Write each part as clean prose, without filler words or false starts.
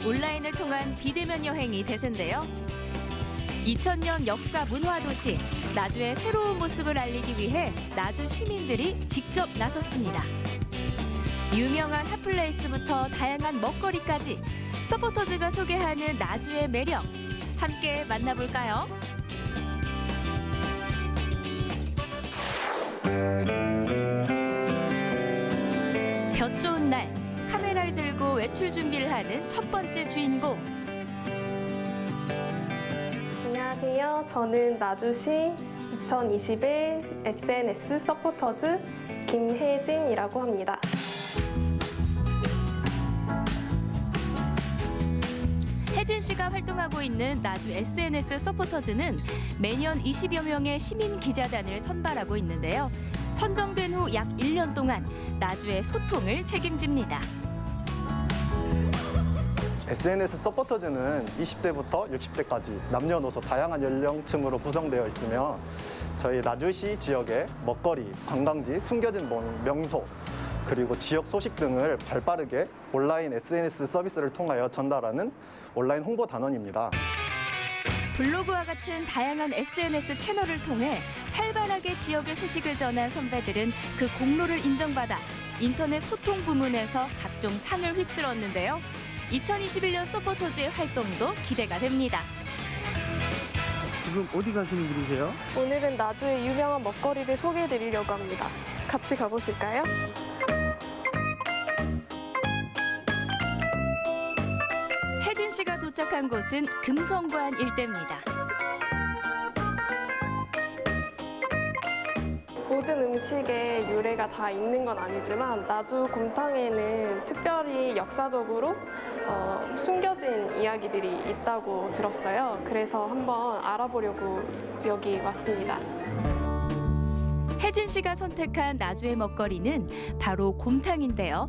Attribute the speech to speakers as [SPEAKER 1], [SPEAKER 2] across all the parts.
[SPEAKER 1] 온라인을 통한 비대면 여행이 대세인데요. 2000년 역사 문화 도시 나주의 새로운 모습을 알리기 위해 나주 시민들이 직접 나섰습니다. 유명한 핫플레이스부터 다양한 먹거리까지 서포터즈가 소개하는 나주의 매력 함께 만나볼까요? 볕 좋은 날 카메라를 들고 외출 준비를 하는 첫 번째 주인공.
[SPEAKER 2] 안녕하세요. 저는 나주시 2021 SNS 서포터즈 김혜진이라고 합니다.
[SPEAKER 1] 혜진 씨가 활동하고 있는 나주 SNS 서포터즈는 매년 20여 명의 시민 기자단을 선발하고 있는데요. 선정된 후 약 1년 동안 나주의 소통을 책임집니다.
[SPEAKER 3] SNS 서포터즈는 20대부터 60대까지 남녀노소 다양한 연령층으로 구성되어 있으며 저희 나주시 지역의 먹거리, 관광지, 숨겨진 명소, 그리고 지역 소식 등을 발빠르게 온라인 SNS 서비스를 통하여 전달하는 온라인 홍보 단원입니다.
[SPEAKER 1] 블로그와 같은 다양한 SNS 채널을 통해 활발하게 지역의 소식을 전한 선배들은 그 공로를 인정받아 인터넷 소통 부문에서 각종 상을 휩쓸었는데요. 2021년 서포터즈의 활동도 기대가 됩니다.
[SPEAKER 4] 지금 어디 가시는 길이세요?
[SPEAKER 2] 오늘은 나주의 유명한 먹거리를 소개해드리려고 합니다. 같이 가보실까요?
[SPEAKER 1] 혜진 씨가 도착한 곳은 금성관 일대입니다.
[SPEAKER 2] 모든 음식의 유래가 다 있는 건 아니지만 나주 곰탕에는 특별히 역사적으로 숨겨진 이야기들이 있다고 들었어요. 그래서 한번 알아보려고 여기 왔습니다.
[SPEAKER 1] 혜진 씨가 선택한 나주의 먹거리는 바로 곰탕인데요.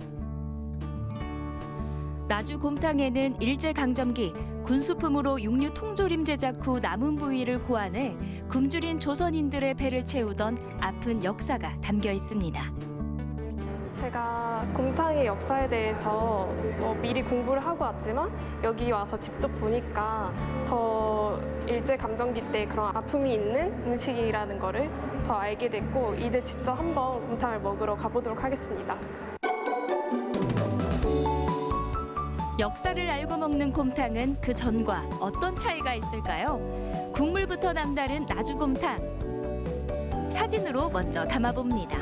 [SPEAKER 1] 나주 곰탕에는 일제강점기 군수품으로 육류 통조림 제작 후 남은 부위를 고안해 굶주린 조선인들의 배를 채우던 아픈 역사가 담겨 있습니다.
[SPEAKER 2] 제가 곰탕의 역사에 대해서 미리 공부를 하고 왔지만 여기 와서 직접 보니까 더 일제감정기 때 그런 아픔이 있는 음식이라는 거를 더 알게 됐고 이제 직접 한번 곰탕을 먹으러 가보도록 하겠습니다.
[SPEAKER 1] 역사를 알고 먹는 곰탕은 그 전과 어떤 차이가 있을까요? 국물부터 남다른 나주곰탕. 사진으로 먼저 담아봅니다.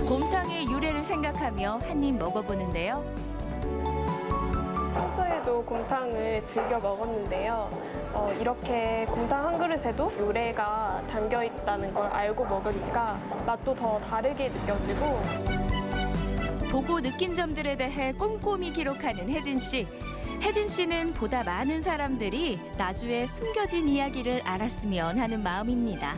[SPEAKER 1] 곰탕의 유래를 생각하며 한 입 먹어보는데요.
[SPEAKER 2] 평소에도 곰탕을 즐겨 먹었는데요. 이렇게 곰탕 한 그릇에도 유래가 담겨 있다는 걸 알고 먹으니까 맛도 더 다르게 느껴지고
[SPEAKER 1] 보고 느낀 점들에 대해 꼼꼼히 기록하는 혜진 씨. 혜진 씨는 보다 많은 사람들이 나주의 숨겨진 이야기를 알았으면 하는 마음입니다.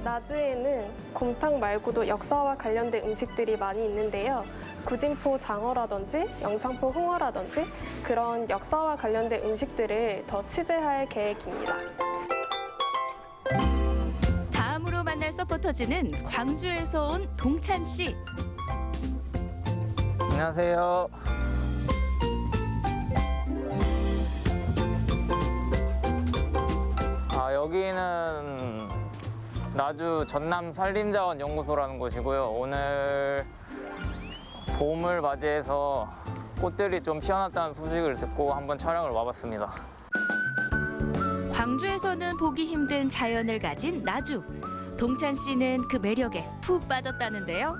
[SPEAKER 2] 나주에는 곰탕 말고도 역사와 관련된 음식들이 많이 있는데요. 구진포 장어라든지 영상포 홍어라든지 그런 역사와 관련된 음식들을 더 취재할 계획입니다.
[SPEAKER 1] 다음으로 만날 서포터즈는 광주에서 온 동찬 씨.
[SPEAKER 4] 안녕하세요. 여기는 나주 전남 산림자원 연구소라는 곳이고요. 오늘 봄을 맞이해서 꽃들이 좀 피어났다는 소식을 듣고 한번 촬영을 와봤습니다.
[SPEAKER 1] 광주에서는 보기 힘든 자연을 가진 나주. 동찬 씨는 그 매력에 푹 빠졌다는데요.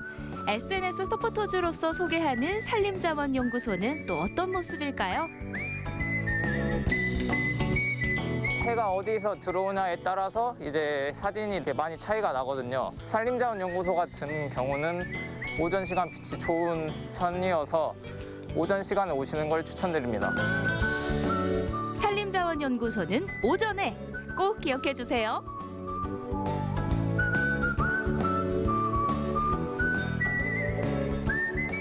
[SPEAKER 1] SNS 서포터즈로서 소개하는 산림자원연구소는 또 어떤 모습일까요?
[SPEAKER 4] 해가 어디서 들어오냐에 따라서 이제 사진이 되게 많이 차이가 나거든요. 산림자원연구소 같은 경우는 오전 시간 빛이 좋은 편이어서 오전 시간에 오시는 걸 추천드립니다.
[SPEAKER 1] 산림자원연구소는 오전에 꼭 기억해 주세요.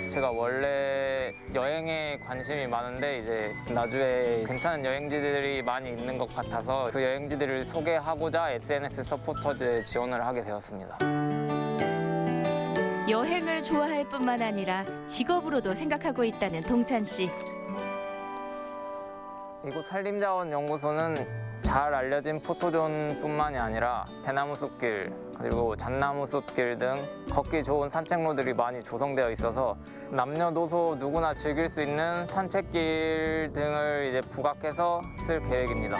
[SPEAKER 4] 제가 원래 여행에 관심이 많은데 이제 나주에 괜찮은 여행지들이 많이 있는 것 같아서 그 여행지들을 소개하고자 SNS 서포터즈에 지원을 하게 되었습니다.
[SPEAKER 1] 여행을 좋아할 뿐만 아니라 직업으로도 생각하고 있다는 동찬 씨.
[SPEAKER 4] 이곳 산림자원연구소는 잘 알려진 포토존뿐만이 아니라 대나무 숲길 그리고 잣나무 숲길 등 걷기 좋은 산책로들이 많이 조성되어 있어서 남녀노소 누구나 즐길 수 있는 산책길 등을 이제 부각해서 쓸 계획입니다.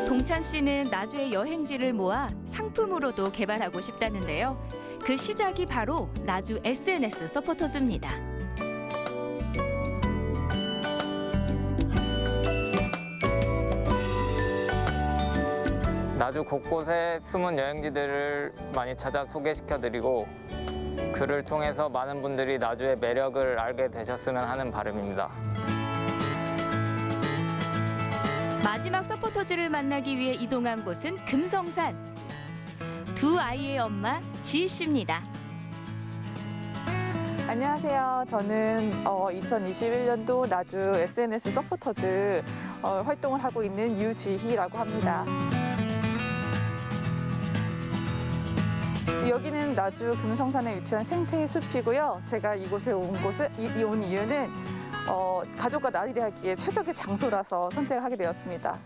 [SPEAKER 1] 동찬 씨는 나주의 여행지를 모아 상품으로도 개발하고 싶다는데요. 그 시작이 바로 나주 SNS 서포터즈입니다.
[SPEAKER 4] 나주 곳곳에 숨은 여행지들을 많이 찾아 소개시켜드리고 그를 통해서 많은 분들이 나주의 매력을 알게 되셨으면 하는 바람입니다.
[SPEAKER 1] 마지막 서포터즈를 만나기 위해 이동한 곳은 금성산. 두 아이의 엄마 지희 씨입니다.
[SPEAKER 5] 안녕하세요. 저는 2021년도 나주 SNS 서포터즈 활동을 하고 있는 유지희라고 합니다. 여기는 나주 금성산에 위치한 생태의 숲이고요. 제가 이곳에 온 이유는 가족과 나들이 하기에 최적의 장소라서 선택하게 되었습니다.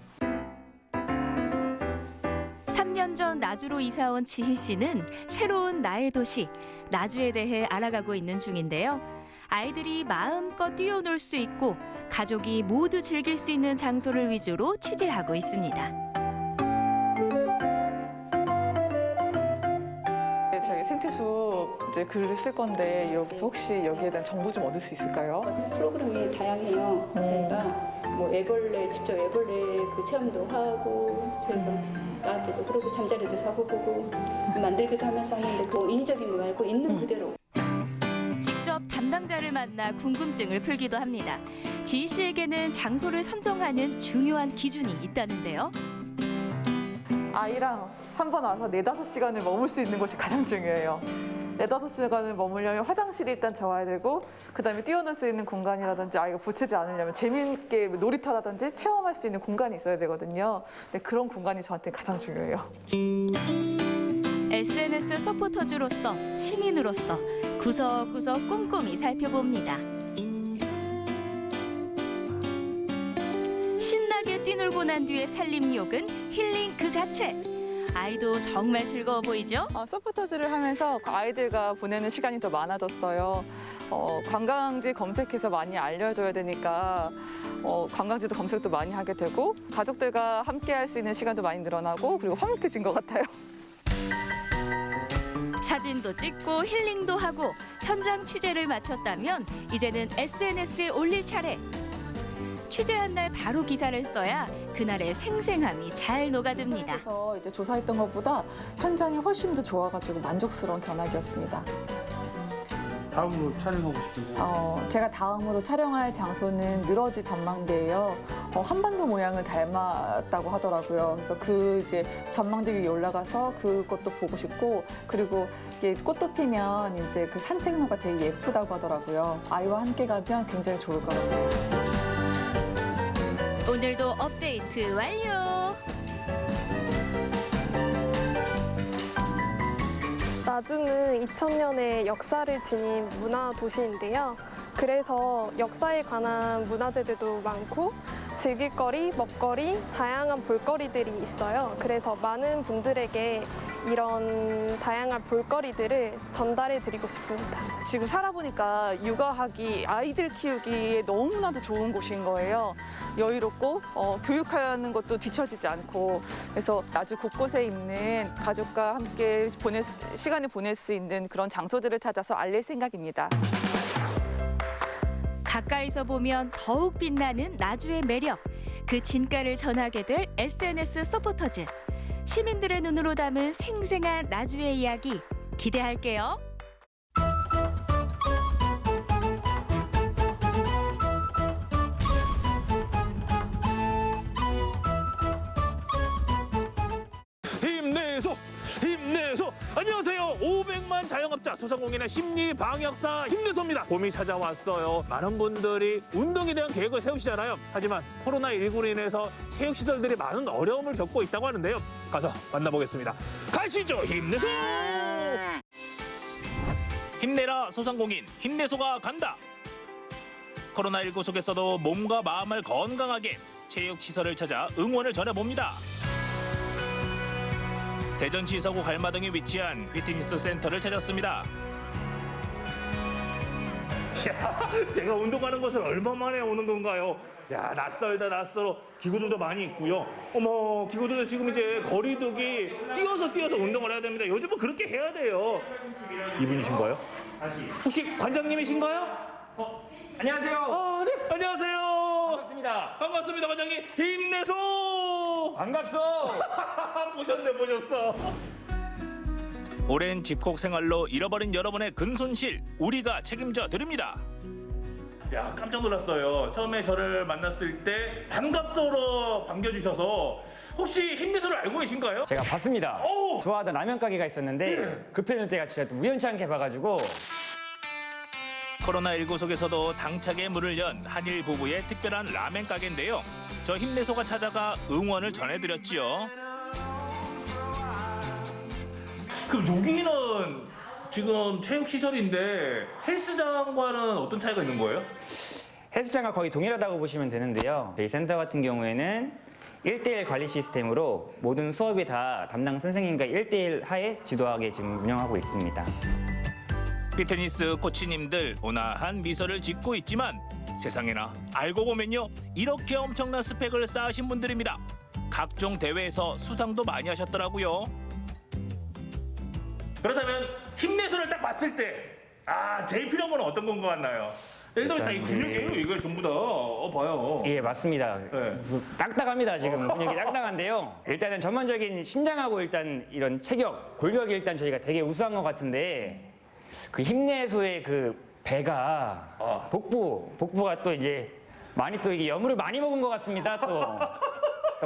[SPEAKER 1] 3년 전 나주로 이사 온 지희 씨는 새로운 나의 도시 나주에 대해 알아가고 있는 중인데요. 아이들이 마음껏 뛰어놀 수 있고 가족이 모두 즐길 수 있는 장소를 위주로 취재하고 있습니다.
[SPEAKER 5] 저희 생태숲 이제 글을 쓸 건데 여기서 혹시 여기에 대한 정보 좀 얻을 수 있을까요?
[SPEAKER 6] 프로그램이 다양해요. 저희가 뭐 직접 애벌레 그 체험도 하고 저희가 나한테도 그러고 잠자리도 사고보고 만들기도 하면서 하는데 그 인위적인 거 말고 있는 그대로.
[SPEAKER 1] 직접 담당자를 만나 궁금증을 풀기도 합니다. 지희 씨에게는 장소를 선정하는 중요한 기준이 있다는데요.
[SPEAKER 5] 아이랑 한 번 와서 4-5시간을 머물 수 있는 곳이 가장 중요해요. 4-5시간을 머물려면 화장실이 일단 좋아야 되고 그다음에 뛰어놀 수 있는 공간이라든지 아이가 보채지 않으려면 재미있게 놀이터라든지 체험할 수 있는 공간이 있어야 되거든요. 근데 그런 공간이 저한테 가장 중요해요.
[SPEAKER 1] SNS 서포터즈로서 시민으로서 구석구석 꼼꼼히 살펴봅니다. 신나게 뛰놀고 난 뒤의 산림욕은 힐링 그 자체. 아이도 정말 즐거워 보이죠?
[SPEAKER 5] 서포터즈를 하면서 아이들과 보내는 시간이 더 많아졌어요. 관광지 검색해서 많이 알려줘야 되니까 관광지도 검색도 많이 하게 되고 가족들과 함께 할 수 있는 시간도 많이 늘어나고 그리고 화목해진 것 같아요.
[SPEAKER 1] 사진도 찍고 힐링도 하고 현장 취재를 마쳤다면 이제는 SNS에 올릴 차례. 취재한 날 바로 기사를 써야 그날의 생생함이 잘 녹아듭니다.
[SPEAKER 5] 그래서 이제 조사했던 것보다 현장이 훨씬 더 좋아가지고 만족스러운 견학이었습니다.
[SPEAKER 7] 다음으로 촬영하고 싶은데요.
[SPEAKER 5] 제가 다음으로 촬영할 장소는 늘어지 전망대예요. 한반도 모양을 닮았다고 하더라고요. 그래서 그 이제 전망대 위에 올라가서 그것도 보고 싶고 그리고 이게 꽃도 피면 이제 그 산책로가 되게 예쁘다고 하더라고요. 아이와 함께 가면 굉장히 좋을 것 같아요.
[SPEAKER 1] 오늘도 업데이트 완료!
[SPEAKER 2] 나주는 2000년의 역사를 지닌 문화 도시인데요. 그래서 역사에 관한 문화재들도 많고 즐길거리, 먹거리, 다양한 볼거리들이 있어요. 그래서 많은 분들에게 이런 다양한 볼거리들을 전달해 드리고 싶습니다.
[SPEAKER 5] 지금 살아보니까 육아하기, 아이들 키우기에 너무나도 좋은 곳인 거예요. 여유롭고 교육하는 것도 뒤처지지 않고 그래서 나주 곳곳에 있는 가족과 함께 시간을 보낼 수 있는 그런 장소들을 찾아서 알릴 생각입니다.
[SPEAKER 1] 가까이서 보면 더욱 빛나는 나주의 매력. 그 진가를 전하게 될 SNS 서포터즈. 시민들의 눈으로 담은 생생한 나주의 이야기 기대할게요.
[SPEAKER 7] 힘내소! 힘내소! 안녕하세요. 500만 자영업자 소상공인의 심리 방역사 힘내소입니다. 봄이 찾아왔어요. 많은 분들이 운동에 대한 계획을 세우시잖아요. 하지만 코로나19로 인해서 체육시설들이 많은 어려움을 겪고 있다고 하는데요. 가서 만나보겠습니다. 가시죠. 힘내소! 힘내라 소상공인, 힘내소가 간다. 코로나19 속에서도 몸과 마음을 건강하게 체육시설을 찾아 응원을 전해봅니다. 대전시 서구 갈마등에 위치한 피트니스 센터를 찾았습니다. 야, 제가 운동하는 곳을 얼마 만에 오는 건가요? 야, 낯설다 낯설어. 기구들도 많이 있고요. 어머, 기구들도 지금 이제 거리두기 뛰어서 운동을 해야 됩니다. 요즘은 그렇게 해야 돼요. 이분이신가요? 혹시 관장님이신가요?
[SPEAKER 8] 안녕하세요.
[SPEAKER 7] 아, 네, 안녕하세요.
[SPEAKER 8] 반갑습니다.
[SPEAKER 7] 반갑습니다, 관장님. 힘내소.
[SPEAKER 8] 반갑소.
[SPEAKER 7] 보셨어. 오랜 집콕 생활로 잃어버린 여러분의 근손실 우리가 책임져 드립니다. 야, 깜짝 놀랐어요. 처음에 저를 만났을 때 반갑소로 반겨주셔서 혹시 힘내소를 알고 계신가요?
[SPEAKER 8] 제가 봤습니다.
[SPEAKER 7] 오!
[SPEAKER 8] 좋아하던 라면 가게가 있었는데 그 편일 때가 진짜 우연치 않게 봐가지고
[SPEAKER 7] 코로나19 속에서도 당차게 문을 연 한일 부부의 특별한 라멘 가게인데요. 저 힘내소가 찾아가 응원을 전해드렸지요. 그럼 여기는 지금 체육시설인데 헬스장과는 어떤 차이가 있는 거예요?
[SPEAKER 8] 헬스장과 거의 동일하다고 보시면 되는데요. 저희 센터 같은 경우에는 1대1 관리 시스템으로 모든 수업이 다 담당 선생님과 1대1 하에 지도하게 지금 운영하고 있습니다.
[SPEAKER 7] 피트니스 코치님들 온화한 미소를 짓고 있지만 세상에나 알고 보면요, 이렇게 엄청난 스펙을 쌓으신 분들입니다. 각종 대회에서 수상도 많이 하셨더라고요. 그렇다면 힘내소를 딱 봤을 때 제일 필요한 건 어떤 건 것 같나요? 일단 다 이 근육이에요. 이거 전부 다 봐요.
[SPEAKER 8] 예, 맞습니다.
[SPEAKER 7] 네.
[SPEAKER 8] 딱딱합니다, 지금. 근육이 딱딱한데요. 일단은 전반적인 신장하고 일단 이런 체격, 골격이 일단 저희가 되게 우수한 것 같은데 그 힘내소의 그 배가 복부가 또 이제 많이 또 이게 여물을 많이 먹은 것 같습니다. 또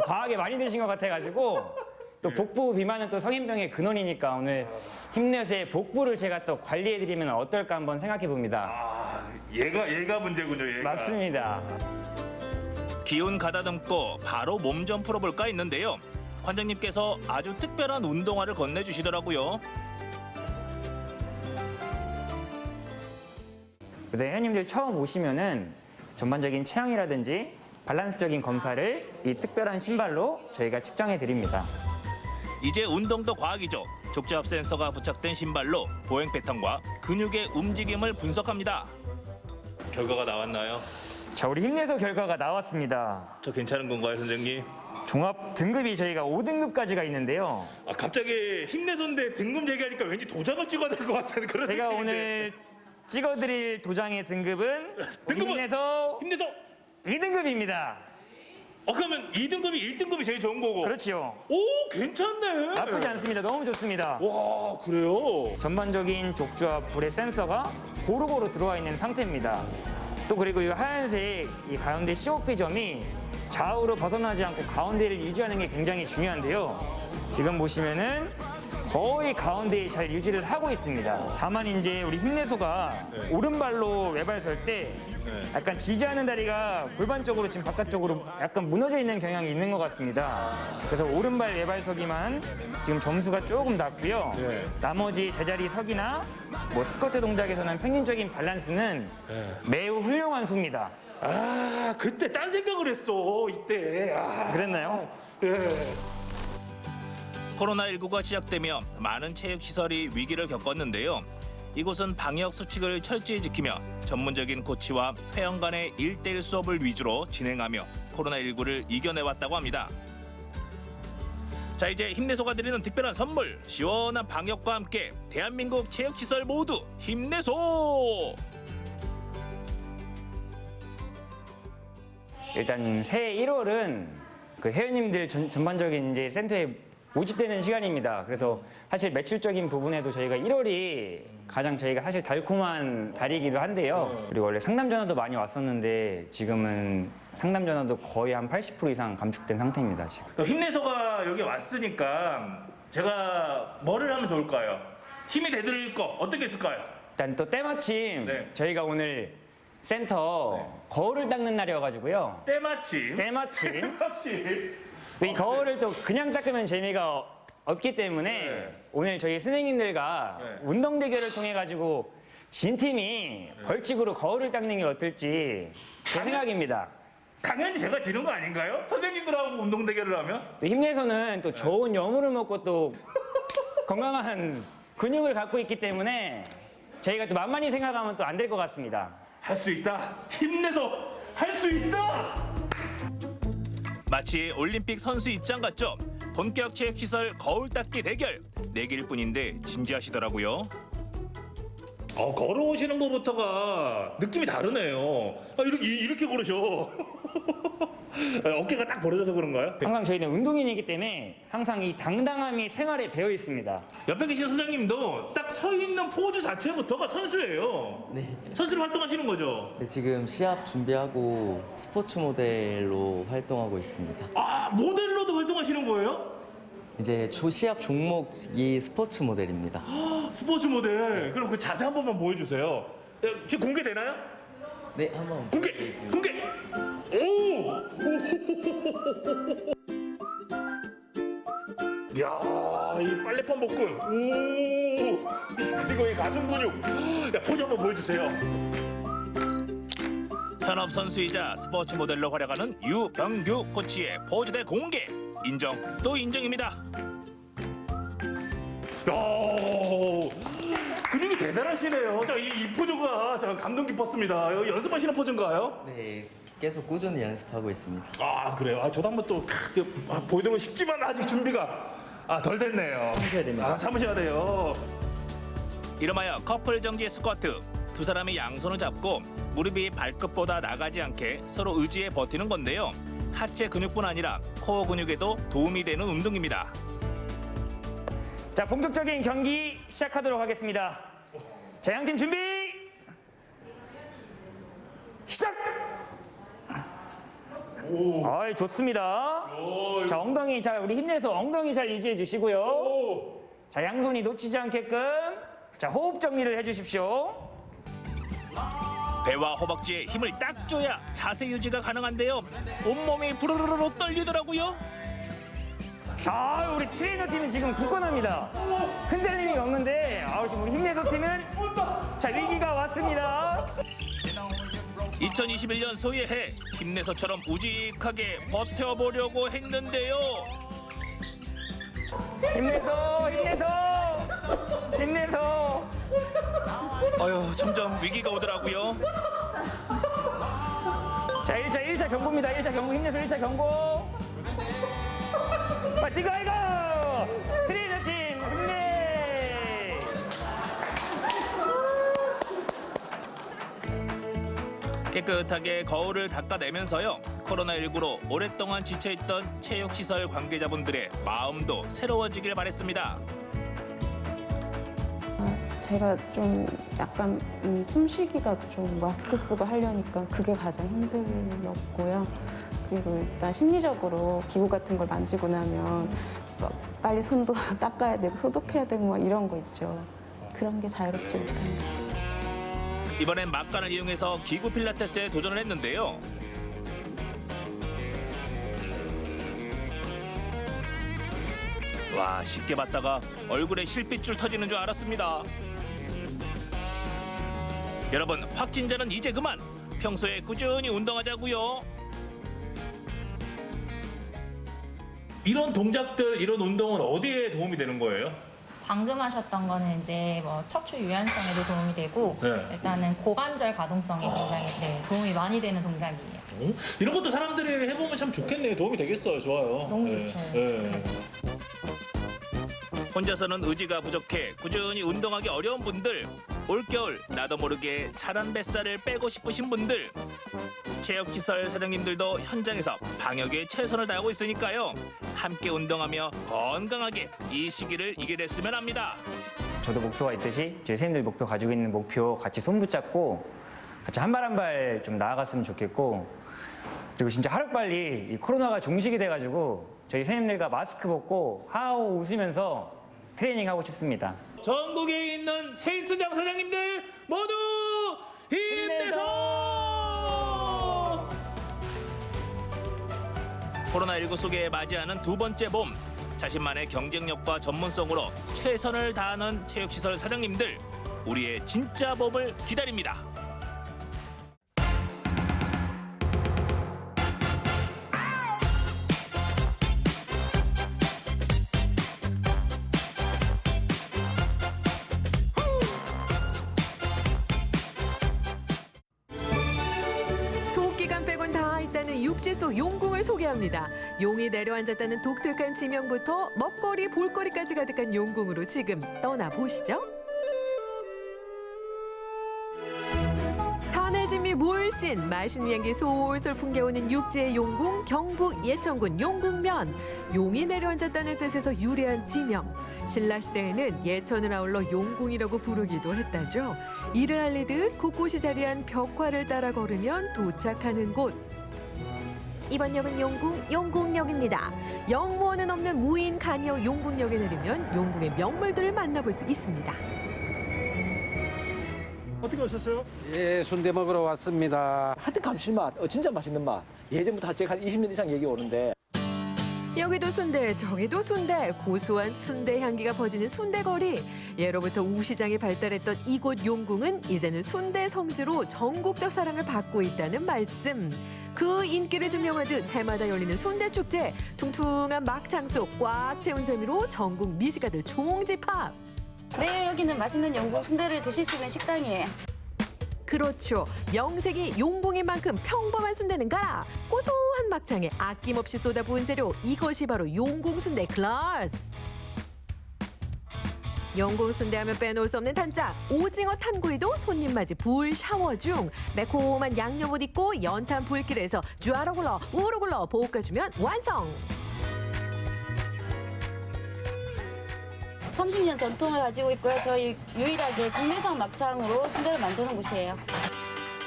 [SPEAKER 8] 과하게 많이 드신 것 같아가지고 또 복부 비만은 또 성인병의 근원이니까 오늘 힘내소의 복부를 제가 또 관리해드리면 어떨까 한번 생각해 봅니다.
[SPEAKER 7] 얘가 문제군요. 얘가.
[SPEAKER 8] 맞습니다.
[SPEAKER 7] 기운 가다듬고 바로 몸 좀 풀어볼까 했는데요. 관장님께서 아주 특별한 운동화를 건네주시더라고요.
[SPEAKER 8] 그래서 회원님들 처음 오시면은 전반적인 체형이라든지 밸런스적인 검사를 이 특별한 신발로 저희가 측정해 드립니다.
[SPEAKER 7] 이제 운동도 과학이죠. 족저압 센서가 부착된 신발로 보행 패턴과 근육의 움직임을 분석합니다. 결과가 나왔나요?
[SPEAKER 8] 자, 우리 힘내소 결과가 나왔습니다.
[SPEAKER 7] 저 괜찮은 건가요, 선생님?
[SPEAKER 8] 종합 등급이 저희가 5등급까지가 있는데요.
[SPEAKER 7] 갑자기 힘내소인데 등급 얘기하니까 왠지 도장을 찍어야 될 것 같은 그런
[SPEAKER 8] 제가
[SPEAKER 7] 느낌인데.
[SPEAKER 8] 오늘 찍어드릴 도장의 등급은 우리
[SPEAKER 7] 등급은?
[SPEAKER 8] 힘내소
[SPEAKER 7] 힘내소!
[SPEAKER 8] 2등급입니다.
[SPEAKER 7] 그러면 2등급이 1등급이 제일 좋은 거고.
[SPEAKER 8] 그렇지요.
[SPEAKER 7] 오, 괜찮네.
[SPEAKER 8] 나쁘지 않습니다. 너무 좋습니다.
[SPEAKER 7] 와, 그래요?
[SPEAKER 8] 전반적인 족저압 불의 센서가 고루고루 들어와 있는 상태입니다. 또 그리고 이 하얀색 이 가운데 COP 점이 좌우로 벗어나지 않고 가운데를 유지하는 게 굉장히 중요한데요. 지금 보시면은 거의 가운데에 잘 유지를 하고 있습니다. 다만 이제 우리 힘내소가 오른발로 외발 설 때 약간 지지하는 다리가 골반 쪽으로 지금 바깥쪽으로 약간 무너져 있는 경향이 있는 것 같습니다. 그래서 오른발 외발 서기만 지금 점수가 조금 낮고요. 나머지 제자리 서기나 뭐 스쿼트 동작에서는 평균적인 밸런스는 매우 훌륭한 소입니다.
[SPEAKER 7] 그때 딴 생각을 했어, 이때.
[SPEAKER 8] 그랬나요?
[SPEAKER 7] 예. 코로나19가 시작되며 많은 체육시설이 위기를 겪었는데요. 이곳은 방역 수칙을 철저히 지키며 전문적인 코치와 회원 간의 1대1 수업을 위주로 진행하며 코로나19를 이겨내왔다고 합니다. 자, 이제 힘내소가 드리는 특별한 선물, 시원한 방역과 함께 대한민국 체육시설 모두 힘내소!
[SPEAKER 8] 일단 새해 1월은 그 회원님들 전반적인 이제 센터에 모집되는 시간입니다. 그래서 사실 매출적인 부분에도 저희가 1월이 가장 저희가 사실 달콤한 달이기도 한데요. 그리고 원래 상담 전화도 많이 왔었는데 지금은 상담 전화도 거의 한 80% 이상 감축된 상태입니다. 지금.
[SPEAKER 7] 힘내소가 여기 왔으니까 제가 뭐를 하면 좋을까요? 힘이 되드릴 거 어떤 게 있을까요?
[SPEAKER 8] 일단 또 때마침
[SPEAKER 7] 네.
[SPEAKER 8] 저희가 오늘 센터 거울을 닦는 날이어가지고요.
[SPEAKER 7] 때마침.
[SPEAKER 8] 때마침
[SPEAKER 7] 때마침.
[SPEAKER 8] 이 거울을 또 그냥 닦으면 재미가 없기 때문에
[SPEAKER 7] 네.
[SPEAKER 8] 오늘 저희 선생님들과
[SPEAKER 7] 네.
[SPEAKER 8] 운동 대결을 통해 가지고 진 팀이 벌칙으로 거울을 닦는 게 어떨지 제 생각입니다.
[SPEAKER 7] 당연히 제가 지는 거 아닌가요? 선생님들하고 운동 대결을 하면?
[SPEAKER 8] 또 힘내서는 또 좋은 여물을 먹고 또 건강한 근육을 갖고 있기 때문에 저희가 또 만만히 생각하면 또 안 될 것 같습니다.
[SPEAKER 7] 할 수 있다. 힘내서 할 수 있다. 마치 올림픽 선수 입장 같죠? 본격 체육시설 거울 닦기 대결. 내기일 뿐인데 진지하시더라고요. 걸어오시는 것부터가 느낌이 다르네요. 이렇게 걸으셔. 어깨가 딱 벌어져서 그런가요?
[SPEAKER 8] 항상 저희는 운동인이기 때문에 항상 이 당당함이 생활에 배어 있습니다.
[SPEAKER 7] 옆에 계신 선생님도 딱 서 있는 포즈 자체부터가 선수예요.
[SPEAKER 9] 네.
[SPEAKER 7] 선수로 활동하시는 거죠?
[SPEAKER 9] 네, 지금 시합 준비하고 스포츠 모델로 활동하고 있습니다.
[SPEAKER 7] 아, 모델로도 활동하시는 거예요?
[SPEAKER 9] 이제 시합 종목이 스포츠 모델입니다.
[SPEAKER 7] 스포츠 모델. 그럼 그 자세 한 번만 보여주세요. 지금 공개되나요?
[SPEAKER 9] 네, 한번
[SPEAKER 7] 공개!
[SPEAKER 9] 보여드리겠습니다.
[SPEAKER 7] 공개! 오! 이야, 이 빨래판 복근. 오! 그리고 이 가슴 근육. 야, 포즈 한번 보여주세요. 현업 선수이자 스포츠 모델로 활약하는 유병규 코치의 포즈대 공개. 인정 또 인정입니다. 야, 근육이 대단하시네요. 이 포즈가 감동 깊었습니다. 연습하시는 포즈인가요?
[SPEAKER 9] 네, 계속 꾸준히 연습하고 있습니다.
[SPEAKER 7] 아, 그래요. 저도 한번 또 보여드리고 싶지만 아직 준비가 덜 됐네요.
[SPEAKER 8] 참으셔야 됩니다.
[SPEAKER 7] 참으셔야 돼요. 이름하여 커플 정지 스쿼트. 두 사람이 양손을 잡고 무릎이 발끝보다 나가지 않게 서로 의지해 버티는 건데요. 하체 근육뿐 아니라 코어 근육에도 도움이 되는 운동입니다.
[SPEAKER 8] 자, 본격적인 경기 시작하도록 하겠습니다. 자, 양팀 준비 시작! 아이, 좋습니다. 자, 엉덩이 잘, 우리 힘내서 엉덩이 잘 유지해 주시고요. 자, 양손이 놓치지 않게끔 자, 호흡 정리를 해 주십시오.
[SPEAKER 7] 배와 허벅지에 힘을 딱 줘야 자세 유지가 가능한데요. 온몸이 부르르르 떨리더라고요.
[SPEAKER 8] 자, 우리 트레이너 팀은 지금 굳건합니다. 흔들림이 없는데, 지금 우리 힘내서 팀은 자, 위기가 왔습니다.
[SPEAKER 7] 2021년 소의 해 힘내서처럼 우직하게 버텨보려고 했는데요.
[SPEAKER 8] 힘내서, 힘내서, 힘내서.
[SPEAKER 7] 어휴, 점점 위기가 오더라고요.
[SPEAKER 8] 자, 1차 경고입니다. 1차 경고, 힘내서 1차 경고. 파이팅, 아이고! 트레이너 팀, 승리!
[SPEAKER 7] 깨끗하게 거울을 닦아내면서요. 코로나19로 오랫동안 지쳐있던 체육시설 관계자분들의 마음도 새로워지길 바랬습니다.
[SPEAKER 10] 제가 좀 약간 숨쉬기가 좀 마스크 쓰고 하려니까 그게 가장 힘들었고요. 그리고 일단 심리적으로 기구 같은 걸 만지고 나면 막 빨리 손도 닦아야 되고 소독해야 되고 막 이런 거 있죠. 그런 게 자유롭지 못합니다.
[SPEAKER 7] 이번엔 막간을 이용해서 기구 필라테스에 도전을 했는데요. 와, 쉽게 봤다가 얼굴에 실핏줄 터지는 줄 알았습니다. 여러분, 확진자는 이제 그만. 평소에 꾸준히 운동하자고요. 이런 동작들, 이런 운동은 어디에 도움이 되는 거예요?
[SPEAKER 11] 방금 하셨던 거는 이제 뭐 척추 유연성에도 도움이 되고
[SPEAKER 7] 네.
[SPEAKER 11] 일단은 고관절 가동성에 굉장히 도움이 많이 되는 동작이에요.
[SPEAKER 7] 이런 것도 사람들이 해보면 참 좋겠네요. 도움이 되겠어요. 좋아요.
[SPEAKER 11] 너무 좋죠.
[SPEAKER 7] 네. 혼자서는 의지가 부족해 꾸준히 운동하기 어려운 분들, 올겨울 나도 모르게 차란 뱃살을 빼고 싶으신 분들, 체육시설 사장님들도 현장에서 방역에 최선을 다하고 있으니까요. 함께 운동하며 건강하게 이 시기를 이겨냈으면 합니다.
[SPEAKER 8] 저도 목표가 있듯이 저희 선생님들 목표 가지고 있는 목표 같이 손 붙잡고 같이 한 발 한 발 좀 나아갔으면 좋겠고, 그리고 진짜 하루빨리 이 코로나가 종식이 돼가지고 저희 선생님들과 마스크 벗고 하하호 웃으면서 트레이닝 하고 싶습니다.
[SPEAKER 7] 전국에 있는 헬스장 사장님들 모두 힘내서! 코로나19 속에 맞이하는 두 번째 봄, 자신만의 경쟁력과 전문성으로 최선을 다하는 체육시설 사장님들, 우리의 진짜 봄을 기다립니다.
[SPEAKER 12] 토끼간 빼곤 다 있다는 육지 속 용궁을 소개합니다. 용이 내려앉았다는 독특한 지명부터 먹거리, 볼거리까지 가득한 용궁으로 지금 떠나보시죠. 산의 진미 물씬, 맛있는 향기 솔솔 풍겨오는 육지의 용궁, 경북 예천군 용궁면. 용이 내려앉았다는 뜻에서 유래한 지명. 신라시대에는 예천을 아울러 용궁이라고 부르기도 했다죠. 이를 알리듯 곳곳이 자리한 벽화를 따라 걸으면 도착하는 곳. 이번 역은 용궁역입니다. 영무원은 없는 무인 간이어 용궁역에 내리면 용궁의 명물들을 만나볼 수 있습니다.
[SPEAKER 13] 어떻게 오셨어요?
[SPEAKER 14] 예, 순대 먹으러 왔습니다.
[SPEAKER 13] 하여튼 감칠맛, 진짜 맛있는 맛. 예전부터 제가 한 20년 이상 얘기 오는데.
[SPEAKER 12] 여기도 순대, 저기도 순대, 고소한 순대 향기가 퍼지는 순대거리. 예로부터 우시장이 발달했던 이곳 용궁은 이제는 순대 성지로 전국적 사랑을 받고 있다는 말씀. 그 인기를 증명하듯 해마다 열리는 순대축제, 퉁퉁한 막창 속 꽉 채운 재미로 전국 미식가들 총집합.
[SPEAKER 6] 네, 여기는 맛있는 용궁 순대를 드실 수 있는 식당이에요.
[SPEAKER 12] 그렇죠. 명색이 용궁인 만큼 평범한 순대는 가라. 고소한 막창에 아낌없이 쏟아부은 재료, 이것이 바로 용궁 순대 클래스. 용궁 순대하면 빼놓을 수 없는 단짝, 오징어 탄구이도 손님 맞이 불 샤워 중. 매콤한 양념옷 입고 연탄 불길에서 쥐아로 굴러 우로 굴러 볶아주면 완성.
[SPEAKER 6] 30년 전통을 가지고 있고요. 저희 유일하게 국내산 막창으로 순대를 만드는 곳이에요.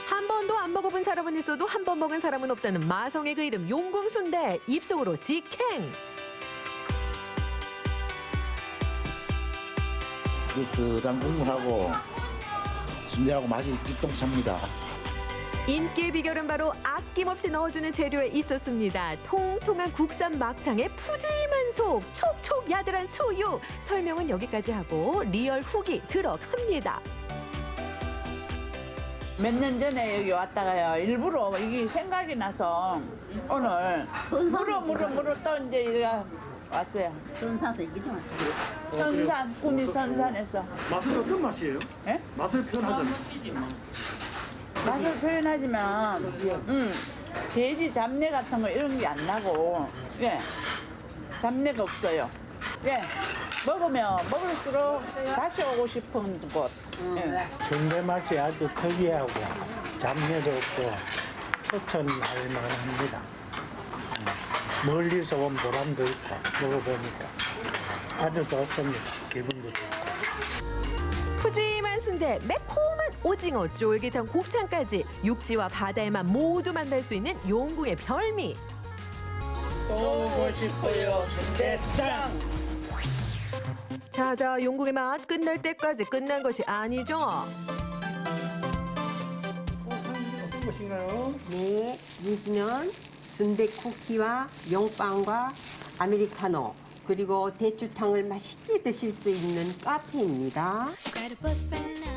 [SPEAKER 12] 한 번도 안 먹어본 사람은 있어도 한 번 먹은 사람은 없다는 마성의 그 이름 용궁 순대, 입속으로 직행.
[SPEAKER 15] 뜨뜻한 국물하고 순대하고 맛이 일동찹니다.
[SPEAKER 12] 인기의 비결은 바로 아낌없이 넣어주는 재료에 있었습니다. 통통한 국산 막창에 푸짐한 속, 촉촉 야들한 수육. 설명은 여기까지 하고 리얼 후기 들어갑니다.
[SPEAKER 16] 몇 년 전에 여기 왔다가요. 일부러 이게 생각이 나서 오늘 무르 또 이제 이렇게 왔어요.
[SPEAKER 17] 선산에서 이게 좀 왔어요.
[SPEAKER 16] 선산, 꿈이 선산에서.
[SPEAKER 13] 맛은 어떤 맛이에요?
[SPEAKER 16] 예?
[SPEAKER 13] 맛을 표현하자면.
[SPEAKER 16] 맛을 표현하지만, 돼지 잡내 같은 거 이런 게 안 나고, 예, 잡내가 없어요. 예, 먹으면 먹을수록 다시 오고 싶은 곳. 예.
[SPEAKER 18] 순대 맛이 아주 특이하고 잡내도 없고 추천할 만합니다. 멀리서 온 보람도 있고 먹어보니까 아주 좋습니다. 기분도 좋고.
[SPEAKER 12] 푸짐한 순대, 매콤한 오징어, 쫄깃한 곱창까지 육지와 바다의 맛 모두 만날 수 있는 용궁의 별미.
[SPEAKER 16] 또 오고 싶어요, 순대짱.
[SPEAKER 12] 자자, 용궁의 맛 끝날 때까지 끝난 것이 아니죠.
[SPEAKER 13] 어떤 것인가요?
[SPEAKER 17] 네, 요즘은 순대 쿠키와 용빵과 아메리카노 그리고 대추탕을 맛있게 드실 수 있는 카페입니다.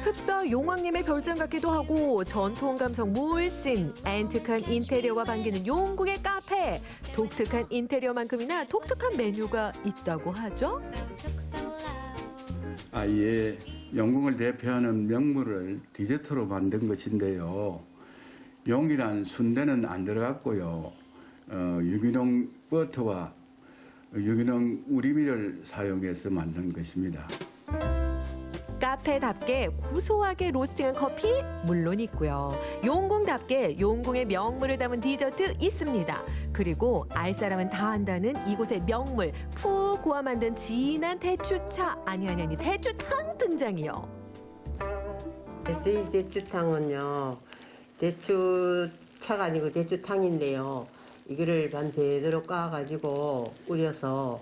[SPEAKER 12] 흡사 용왕님의 별장 같기도 하고 전통 감성 물씬, 앤틱한 인테리어가 반기는 용궁의 카페. 독특한 인테리어만큼이나 독특한 메뉴가 있다고 하죠.
[SPEAKER 19] 예. 영궁을 대표하는 명물을 디저트로 만든 것인데요. 용이란 순대는 안 들어갔고요. 유기농 버터와 유기농 우리미를 사용해서 만든 것입니다.
[SPEAKER 12] 카페답게 고소하게 로스팅한 커피 물론 있고요. 용궁답게 용궁의 명물을 담은 디저트 있습니다. 그리고 알사람은 다 한다는 이곳의 명물 푹 고아 만든 진한 대추차 아니 대추탕 등장이요.
[SPEAKER 17] 저희 대추탕은요, 대추차가 아니고 대추탕인데요. 이거를 반 제대로 까가지고 우려서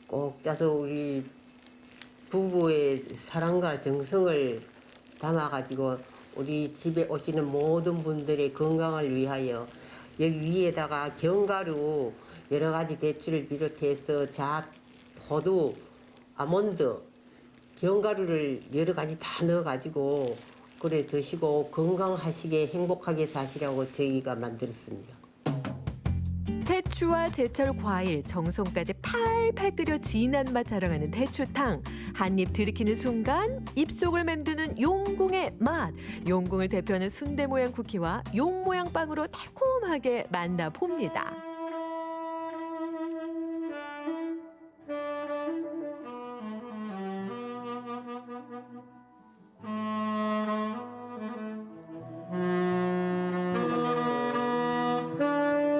[SPEAKER 17] 꼭 짜서 우리 부부의 사랑과 정성을 담아가지고 우리 집에 오시는 모든 분들의 건강을 위하여 여기 위에다가 견과류 여러 가지 대추를 비롯해서 잣, 호두, 아몬드, 견과류를 여러 가지 다 넣어가지고 그래 드시고 건강하시게 행복하게 사시라고 저희가 만들었습니다.
[SPEAKER 12] 대추와 제철 과일, 정성까지 팔팔 끓여 진한 맛 자랑하는 대추탕. 한 입 들이키는 순간 입속을 맴드는 용궁의 맛. 용궁을 대표하는 순대 모양 쿠키와 용 모양 빵으로 달콤하게 만나봅니다.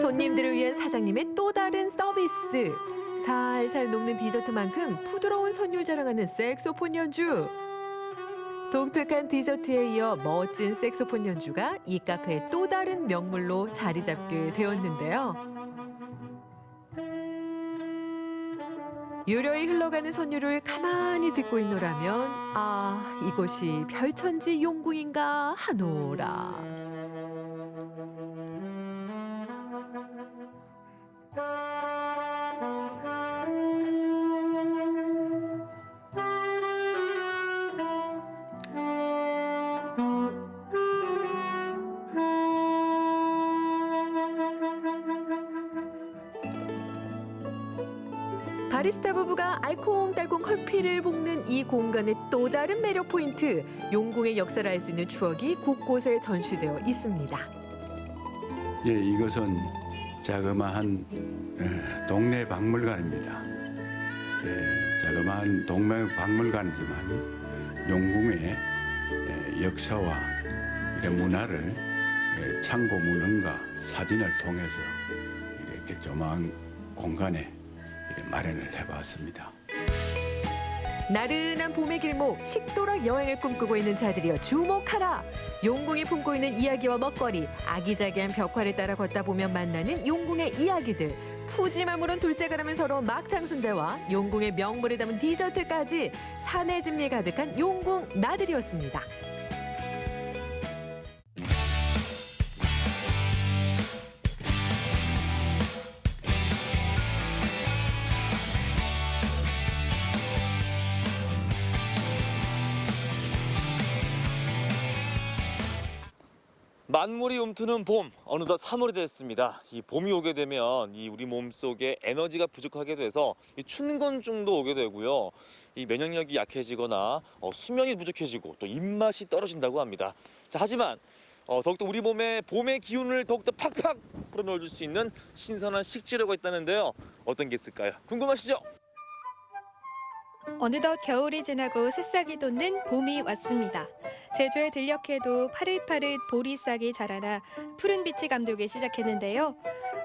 [SPEAKER 12] 손님들을 위한 사장님의 또 다른 서비스. 살살 녹는 디저트만큼 부드러운 선율 자랑하는 색소폰 연주. 독특한 디저트에 이어 멋진 색소폰 연주가 이 카페의 또 다른 명물로 자리 잡게 되었는데요. 유려히 흘러가는 선율을 가만히 듣고 있노라면 아, 이곳이 별천지 용궁인가 하노라. 바리스타 부부가 알콩달콩 커피를 볶는 이 공간의 또 다른 매력 포인트. 용궁의 역사를 알 수 있는 추억이 곳곳에 전시되어 있습니다.
[SPEAKER 19] 예, 이것은 자그마한 동네 박물관입니다. 예, 자그마한 동네 박물관이지만 용궁의 역사와 문화를 창고 문헌과 사진을 통해서 이렇게 조망 공간에 마련을 해봤습니다.
[SPEAKER 12] 나른한 봄의 길목, 식도락 여행을 꿈꾸고 있는 자들이여 주목하라. 용궁이 품고 있는 이야기와 먹거리, 아기자기한 벽화를 따라 걷다 보면 만나는 용궁의 이야기들. 푸짐한 물은 둘째가라면 서러운 막창순대와 용궁의 명물을 담은 디저트까지 산의 진미 가득한 용궁 나들이었습니다.
[SPEAKER 20] 만물이 움트는 봄, 어느덧 3월이 됐습니다. 이 봄이 오게 되면 이 우리 몸속에 에너지가 부족하게 돼서 이 춘곤증도 오게 되고요. 이 면역력이 약해지거나 수면이 부족해지고 또 입맛이 떨어진다고 합니다. 자, 하지만 더욱더 우리 몸에 봄의 기운을 더욱더 팍팍 불어넣어줄 수 있는 신선한 식재료가 있다는데요. 어떤 게 있을까요? 궁금하시죠?
[SPEAKER 21] 어느덧 겨울이 지나고 새싹이 돋는 봄이 왔습니다. 제주에 들녘에도 파릇파릇 보리싹이 자라나 푸른 빛이 감돌기 시작했는데요.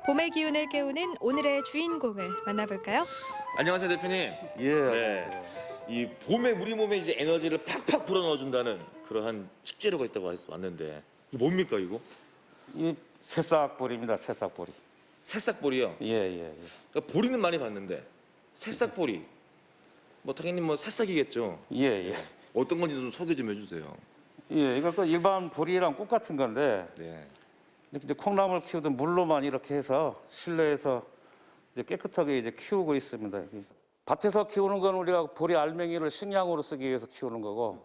[SPEAKER 21] 봄의 기운을 깨우는 오늘의 주인공을 만나볼까요?
[SPEAKER 20] 안녕하세요, 대표님.
[SPEAKER 22] 예.
[SPEAKER 20] 네. 이 봄에 우리 몸에 이제 에너지를 팍팍 불어넣어준다는 그러한 식재료가 있다고 해서 왔는데 이게 뭡니까 이거?
[SPEAKER 22] 이 새싹보리입니다. 새싹보리.
[SPEAKER 20] 새싹보리요?
[SPEAKER 22] 예.
[SPEAKER 20] 그러니까 보리는 많이 봤는데 새싹보리. 뭐 당연히 뭐 새싹이겠죠.
[SPEAKER 22] 예.
[SPEAKER 20] 어떤 건지 좀 소개 좀 해주세요.
[SPEAKER 22] 예, 이거 그 일반 보리랑 꽃 같은 건데
[SPEAKER 20] 네.
[SPEAKER 22] 이렇게 이제 콩나물 키우던 물로만 이렇게 해서 실내에서 이제 깨끗하게 이제 키우고 있습니다. 밭에서 키우는 건 우리가 보리 알맹이를 식량으로 쓰기 위해서 키우는 거고,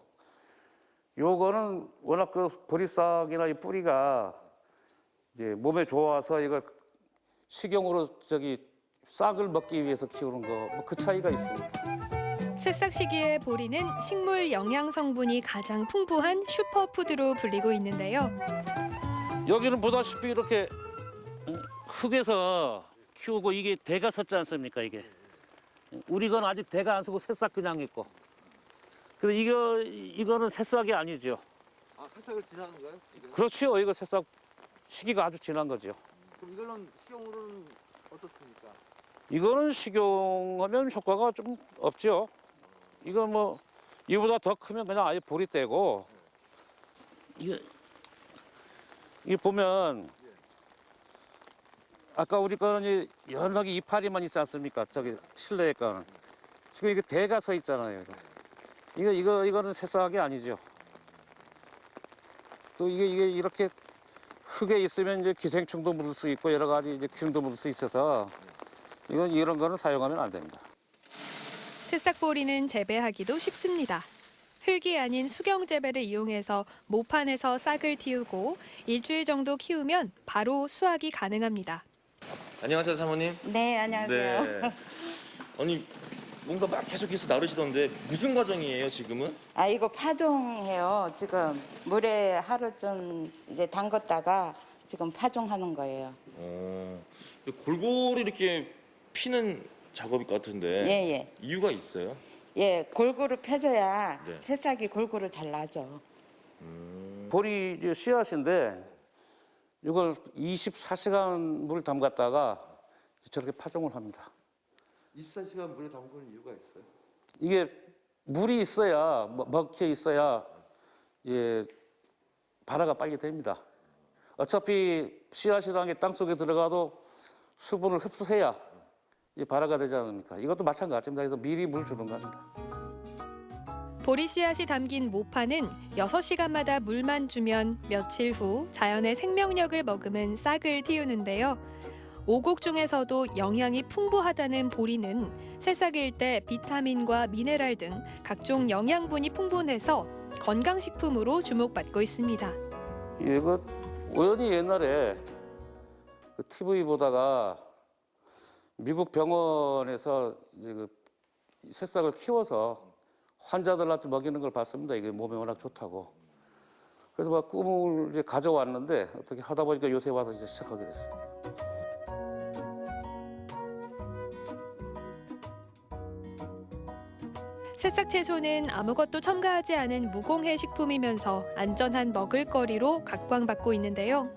[SPEAKER 22] 요거는 워낙 그 보리싹이나 이 뿌리가 이제 몸에 좋아서 이걸 식용으로 싹을 먹기 위해서 키우는 거, 뭐 그 차이가 있습니다.
[SPEAKER 21] 새싹 시기의 보리는 식물 영양 성분이 가장 풍부한 슈퍼푸드로 불리고 있는데요.
[SPEAKER 22] 여기는 보다시피 이렇게 흙에서 키우고 이게 대가 섰지 않습니까, 이게. 우리 건 아직 대가 안 서고 새싹 그냥 있고. 그래서 이거는 새싹이 아니죠.
[SPEAKER 23] 아, 새싹을 지나는 거예요? 지금?
[SPEAKER 22] 그렇죠. 이거 새싹 시기가 아주 지난 거죠.
[SPEAKER 23] 그럼 이거는 식용으로는 어떻습니까?
[SPEAKER 22] 이거는 식용하면 효과가 좀 없죠. 이거 뭐 이보다 더 크면 그냥 아예 보리 떼고, 이게 보면 아까 우리 거는 연하게 이파리만 있지 않습니까? 저기 실내에 거는 지금 이게 대가 서 있잖아요. 이거는 새싹이 아니죠. 또 이게 이렇게 흙에 있으면 이제 기생충도 묻을 수 있고 여러 가지 이제 균도 묻을 수 있어서 이런 거는 사용하면 안 됩니다.
[SPEAKER 21] 새싹보리는 재배하기도 쉽습니다. 흙이 아닌 수경 재배를 이용해서 모판에서 싹을 틔우고 일주일 정도 키우면 바로 수확이 가능합니다.
[SPEAKER 20] 안녕하세요, 사모님.
[SPEAKER 2] 네, 안녕하세요.
[SPEAKER 20] 네. 아니 뭔가 막 계속해서 나르시던데 무슨 과정이에요 지금은?
[SPEAKER 2] 아, 이거 파종해요. 지금 물에 하루 좀 이제 담갔다가 지금 파종하는 거예요.
[SPEAKER 20] 골고루 이렇게 피는 작업 같은데
[SPEAKER 2] 예, 예.
[SPEAKER 20] 이유가 있어요?
[SPEAKER 2] 예, 골고루 펴줘야
[SPEAKER 20] 네.
[SPEAKER 2] 새싹이 골고루 잘 나죠.
[SPEAKER 22] 보리 이제 씨앗인데 이걸 24시간 물 담갔다가 저렇게 파종을 합니다.
[SPEAKER 23] 24시간 물에 담그는 이유가 있어요?
[SPEAKER 22] 이게 물이 있어야 먹혀 있어야 예, 발화가 빨리 됩니다. 어차피 씨앗이라는 게 땅속에 들어가도 수분을 흡수해야 이 발화가 되지 않습니까? 이것도 마찬가지입니다. 그래서 미리 물 주는 겁니다.
[SPEAKER 21] 보리 씨앗이 담긴 모판은 6시간마다 물만 주면 며칠 후 자연의 생명력을 머금은 싹을 틔우는데요. 오곡 중에서도 영양이 풍부하다는 보리는 새싹일 때 비타민과 미네랄 등 각종 영양분이 풍부해서 건강식품으로 주목받고 있습니다.
[SPEAKER 22] 이거 우연히 옛날에 그 TV 보다가 미국 병원에서 이제 그 새싹을 키워서 환자들한테 먹이는 걸 봤습니다. 이게 몸에 워낙 좋다고. 그래서 막 꿈을 이제 가져왔는데 어떻게 하다 보니까 요새 와서 이제 시작하게 됐습니다.
[SPEAKER 21] 새싹 채소는 아무것도 첨가하지 않은 무공해 식품이면서 안전한 먹을거리로 각광받고 있는데요.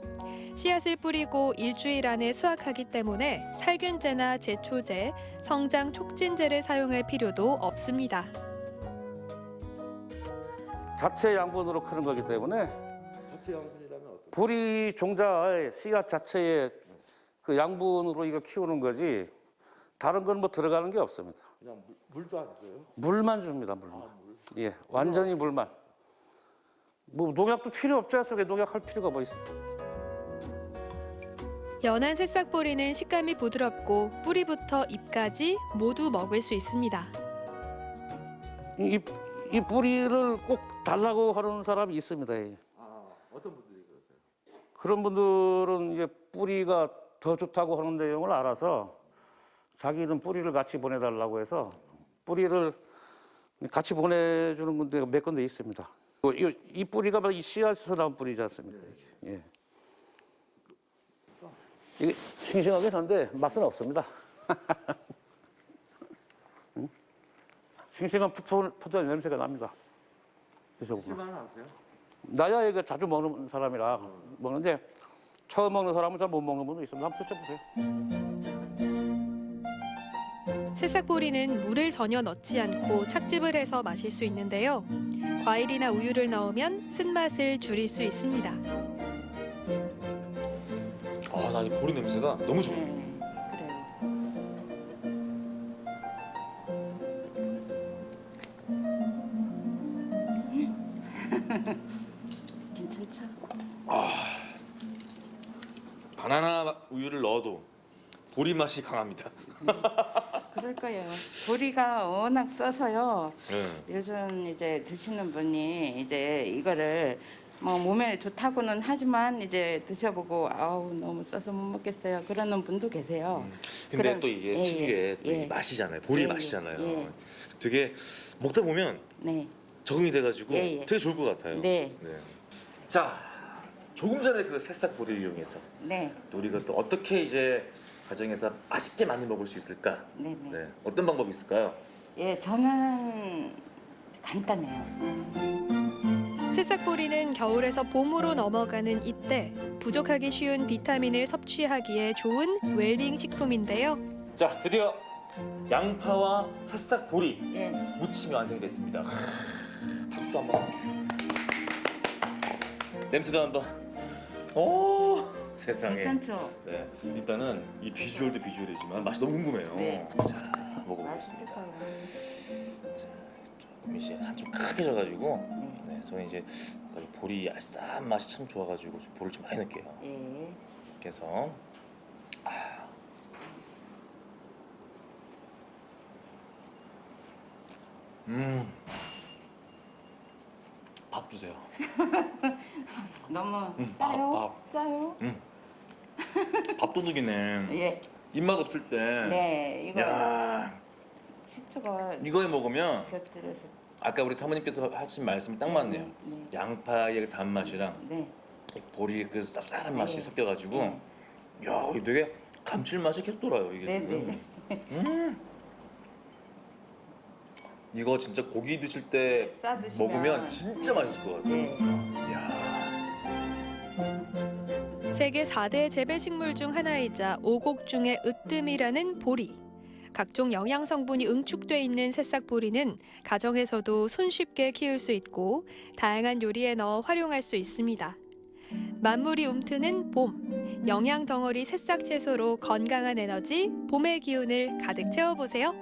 [SPEAKER 21] 씨앗을 뿌리고 일주일 안에 수확하기 때문에 살균제나 제초제, 성장 촉진제를 사용할 필요도 없습니다.
[SPEAKER 22] 자체 양분으로 크는 거기 때문에
[SPEAKER 23] 자체 양분이라면 어떤?
[SPEAKER 22] 보리 종자의 씨앗 자체의 그 양분으로 이거 키우는 거지 다른 건 뭐 들어가는 게 없습니다.
[SPEAKER 23] 그냥 물도 안 줘요?
[SPEAKER 22] 물만 줍니다, 물만. 예, 완전히 물만. 뭐 농약도 필요 없죠. 속에 농약할 필요가 뭐 있습니까?
[SPEAKER 21] 연한 새싹보리는 식감이 부드럽고 뿌리부터 잎까지 모두 먹을 수 있습니다.
[SPEAKER 22] 이 뿌리를 꼭 달라고 하는 사람이 있습니다. 예.
[SPEAKER 23] 어떤 분들이 그러세요?
[SPEAKER 22] 그런 분들은 이제 뿌리가 더 좋다고 하는 내용을 알아서 자기는 뿌리를 같이 보내달라고 해서 뿌리를 같이 보내주는 군데가 몇 군데 있습니다. 이 뿌리가 이 씨앗에서 나온 뿌리지 않습니까? 예. 이게 싱싱하긴 한데 맛은 없습니다. 싱싱한 포도 냄새가 납니다. 드셔보면.
[SPEAKER 23] 드실만 하세요?
[SPEAKER 22] 나야 이거 자주 먹는 사람이라 먹는데 처음 먹는 사람은 잘 못 먹는 분도 있습니다. 한번 드셔보세요.
[SPEAKER 21] 새싹보리는 물을 전혀 넣지 않고 착즙을 해서 마실 수 있는데요. 과일이나 우유를 넣으면 쓴맛을 줄일 수 있습니다.
[SPEAKER 20] 나 이 보리 냄새가 너무 좋아.
[SPEAKER 2] 괜찮죠?
[SPEAKER 20] 바나나 우유를 넣어도 보리 맛이 강합니다.
[SPEAKER 2] 그럴 거예요. 보리가 워낙 써서요.
[SPEAKER 20] 네.
[SPEAKER 2] 요즘 이제 드시는 분이 이제 이거를 뭐 몸에 좋다고는 하지만 이제 드셔보고 아우 너무 써서 못 먹겠어요. 그러는 분도 계세요.
[SPEAKER 20] 근데
[SPEAKER 2] 그럼-
[SPEAKER 20] 또 이게
[SPEAKER 2] 예,
[SPEAKER 20] 특유의 또
[SPEAKER 2] 예.
[SPEAKER 20] 이 맛이잖아요. 보리
[SPEAKER 2] 예,
[SPEAKER 20] 맛이잖아요.
[SPEAKER 2] 예.
[SPEAKER 20] 되게 먹다 보면
[SPEAKER 2] 네.
[SPEAKER 20] 적응이 돼가지고
[SPEAKER 2] 예, 예.
[SPEAKER 20] 되게 좋을 것 같아요.
[SPEAKER 2] 네.
[SPEAKER 20] 자, 조금 전에 그 새싹 보리를 이용해서
[SPEAKER 2] 네.
[SPEAKER 20] 또 우리가 또 어떻게 이제 가정에서 맛있게 많이 먹을 수 있을까?
[SPEAKER 2] 네.
[SPEAKER 20] 네. 어떤 방법이 있을까요?
[SPEAKER 2] 예, 저는 간단해요.
[SPEAKER 21] 새싹보리는 겨울에서 봄으로 넘어가는 이때 부족하기 쉬운 비타민을 섭취하기에 좋은 웰빙 식품인데요.
[SPEAKER 20] 자, 드디어 양파와 새싹 보리
[SPEAKER 2] 예.
[SPEAKER 20] 무침이 완성이 됐습니다. 박수 한번. 냄새도 한번. 오, 세상에.
[SPEAKER 2] 괜찮죠?
[SPEAKER 20] 네, 일단은 이 비주얼도 비주얼이지만 맛이 너무 궁금해요.
[SPEAKER 2] 네.
[SPEAKER 20] 자, 먹어보겠습니다. 자, 조금 이제 한쪽 크게 져가지고, 네, 저는 이제 보리 알싸한 맛이 참 좋아가지고 볼을 좀 많이 넣을게요.
[SPEAKER 2] 예.
[SPEAKER 20] 이렇게 해서 밥 주세요.
[SPEAKER 2] 너무
[SPEAKER 20] 짜요? 밥.
[SPEAKER 2] 짜요?
[SPEAKER 20] 밥도둑이네.
[SPEAKER 2] 예.
[SPEAKER 20] 입맛 없을 때.
[SPEAKER 2] 네, 이거
[SPEAKER 20] 야,
[SPEAKER 2] 식초가
[SPEAKER 20] 이거에 먹으면
[SPEAKER 2] 곁들여서.
[SPEAKER 20] 아까 우리 사모님께서 하신 말씀이 딱 맞네요.
[SPEAKER 2] 네.
[SPEAKER 20] 양파의 그 단맛이랑
[SPEAKER 2] 네.
[SPEAKER 20] 이 보리 그 쌉쌀한 맛이
[SPEAKER 2] 네.
[SPEAKER 20] 섞여가지고
[SPEAKER 2] 네.
[SPEAKER 20] 야, 이거 되게 감칠맛이 계속 돌아요 이게
[SPEAKER 2] 네,
[SPEAKER 20] 지금.
[SPEAKER 2] 네.
[SPEAKER 20] 이거 진짜 고기 드실 때
[SPEAKER 2] 싸 드시면
[SPEAKER 20] 먹으면 진짜 맛있을 것 같아요.
[SPEAKER 2] 네.
[SPEAKER 20] 야.
[SPEAKER 21] 세계 4대 재배식물 중 하나이자 오곡 중의 으뜸이라는 보리. 각종 영양 성분이 응축돼 있는 새싹 보리는 가정에서도 손쉽게 키울 수 있고 다양한 요리에 넣어 활용할 수 있습니다. 만물이 움트는 봄, 영양 덩어리 새싹 채소로 건강한 에너지, 봄의 기운을 가득 채워보세요.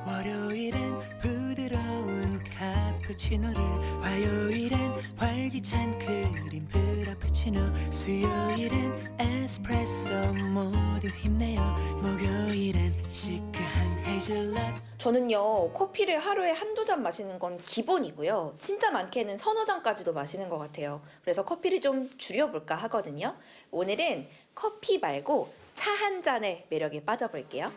[SPEAKER 3] 월요일은 부드러운 카푸치노를, 화요일은 활기찬 크림 프라푸치노, 수요일은 에스프레소 모두 힘내요, 목요일은 시크한 헤이즐넛.
[SPEAKER 4] 저는요, 커피를 하루에 한두 잔 마시는 건 기본이고요. 진짜 많게는 서너 잔까지도 마시는 것 같아요. 그래서 커피를 좀 줄여볼까 하거든요. 오늘은 커피 말고 차 한 잔의 매력에 빠져볼게요.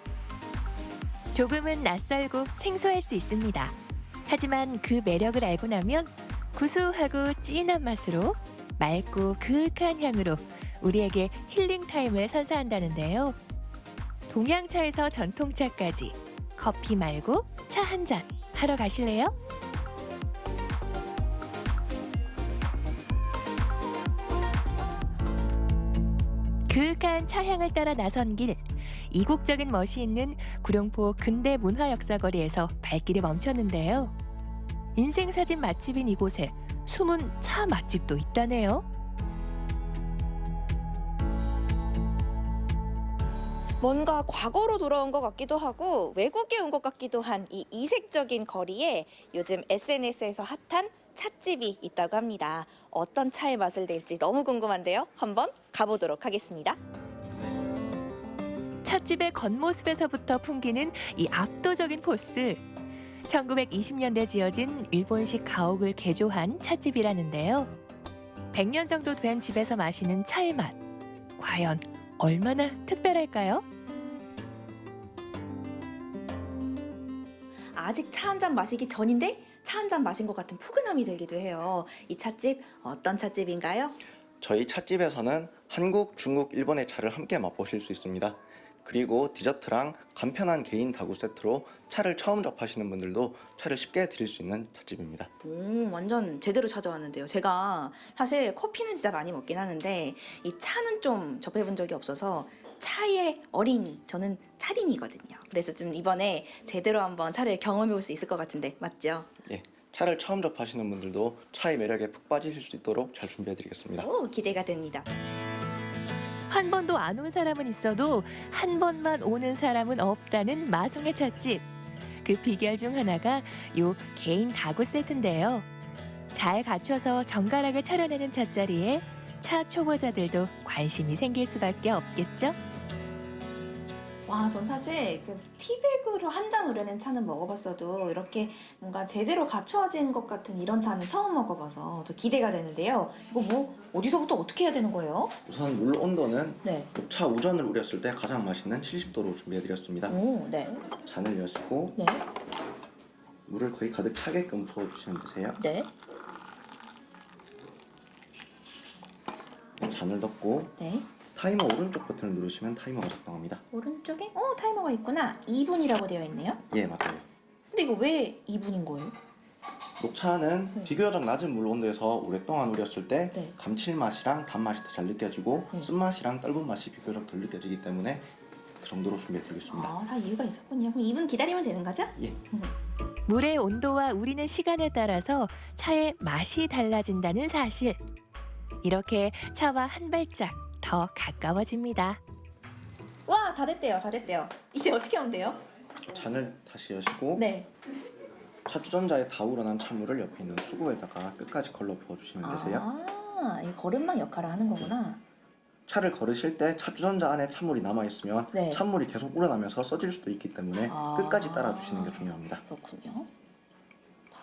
[SPEAKER 1] 조금은 낯설고 생소할 수 있습니다. 하지만 그 매력을 알고 나면 구수하고 진한 맛으로 맑고 그윽한 향으로 우리에게 힐링 타임을 선사한다는데요. 동양차에서 전통차까지 커피 말고 차 한 잔 하러 가실래요? 그윽한 차향을 따라 나선 길. 이국적인 멋이 있는 구룡포 근대문화역사거리에서 발길이 멈췄는데요. 인생사진 맛집인 이곳에 숨은 차 맛집도 있다네요.
[SPEAKER 4] 뭔가 과거로 돌아온 것 같기도 하고 외국에 온 것 같기도 한 이 이색적인 거리에 요즘 SNS에서 핫한 찻집이 있다고 합니다. 어떤 차의 맛을 낼지 너무 궁금한데요. 한번 가보도록 하겠습니다.
[SPEAKER 1] 찻집의 겉모습에서부터 풍기는 이 압도적인 포스. 1920년대 지어진 일본식 가옥을 개조한 찻집이라는데요. 100년 정도 된 집에서 마시는 차의 맛. 과연 얼마나 특별할까요?
[SPEAKER 4] 아직 차 한 잔 마시기 전인데 차 한 잔 마신 것 같은 포근함이 들기도 해요. 이 찻집 어떤 찻집인가요?
[SPEAKER 5] 저희 찻집에서는 한국, 중국, 일본의 차를 함께 맛보실 수 있습니다. 그리고 디저트랑 간편한 개인 다구 세트로 차를 처음 접하시는 분들도 차를 쉽게 드릴 수 있는 찻집입니다.
[SPEAKER 4] 완전 제대로 찾아왔는데요. 제가 사실 커피는 진짜 많이 먹긴 하는데 이 차는 좀 접해본 적이 없어서 차의 어린이, 저는 차린이거든요. 그래서 좀 이번에 제대로 한번 차를 경험해볼 수 있을 것 같은데 맞죠?
[SPEAKER 5] 예, 차를 처음 접하시는 분들도 차의 매력에 푹 빠지실 수 있도록 잘 준비해드리겠습니다.
[SPEAKER 4] 오, 기대가 됩니다.
[SPEAKER 1] 한 번도 안 온 사람은 있어도 한 번만 오는 사람은 없다는 마성의 찻집. 그 비결 중 하나가 요 개인 다구 세트인데요. 잘 갖춰서 정갈하게 차려내는 찻자리에 차 초보자들도 관심이 생길 수밖에 없겠죠?
[SPEAKER 4] 와, 전 사실 그 티백으로 한 잔 우려낸 차는 먹어봤어도 이렇게 뭔가 제대로 갖춰진 것 같은 이런 차는 처음 먹어봐서 더 기대가 되는데요. 이거 뭐 어디서부터 어떻게 해야 되는 거예요?
[SPEAKER 5] 우선 물 온도는
[SPEAKER 4] 네.
[SPEAKER 5] 녹차 우전을 우렸을 때 가장 맛있는 70도로 준비해드렸습니다.
[SPEAKER 4] 오, 네.
[SPEAKER 5] 잔을 여시고
[SPEAKER 4] 네.
[SPEAKER 5] 물을 거의 가득 차게끔 부어주시면 되세요.
[SPEAKER 4] 네.
[SPEAKER 5] 잔을 넣고
[SPEAKER 4] 네.
[SPEAKER 5] 타이머 오른쪽 버튼을 누르시면 타이머가 작동합니다.
[SPEAKER 4] 오른쪽에 타이머가 있구나. 2분이라고 되어 있네요.
[SPEAKER 5] 예, 맞아요.
[SPEAKER 4] 근데 이거 왜 2분인 거예요?
[SPEAKER 5] 녹차는 비교적 낮은 물 온도에서 오랫동안 우렸을 때
[SPEAKER 4] 네.
[SPEAKER 5] 감칠맛이랑 단맛이 더 잘 느껴지고 쓴맛이랑 떫은 맛이 비교적 덜 느껴지기 때문에 그 정도로 준비해드리겠습니다.
[SPEAKER 4] 아, 다 이유가 있었군요. 그럼 2분 기다리면 되는 거죠?
[SPEAKER 5] 예.
[SPEAKER 1] 물의 온도와 우리는 시간에 따라서 차의 맛이 달라진다는 사실. 이렇게 차와 한 발짝 더 가까워집니다.
[SPEAKER 4] 와, 다 됐대요. 다 됐대요. 이제 어떻게 하면 돼요?
[SPEAKER 5] 잔을 다시 여시고
[SPEAKER 4] 네.
[SPEAKER 5] 차 주전자에 다 우러난 찬물을 옆에 있는 수구에다가 끝까지 걸러 부어주시면 되세요.
[SPEAKER 4] 아, 이 거름망 역할을 하는 거구나.
[SPEAKER 5] 차를 걸으실 때 차 주전자 안에 찬물이 남아있으면
[SPEAKER 4] 네.
[SPEAKER 5] 찬물이 계속 우러나면서 써질 수도 있기 때문에 끝까지 따라주시는 게 중요합니다.
[SPEAKER 4] 그렇군요.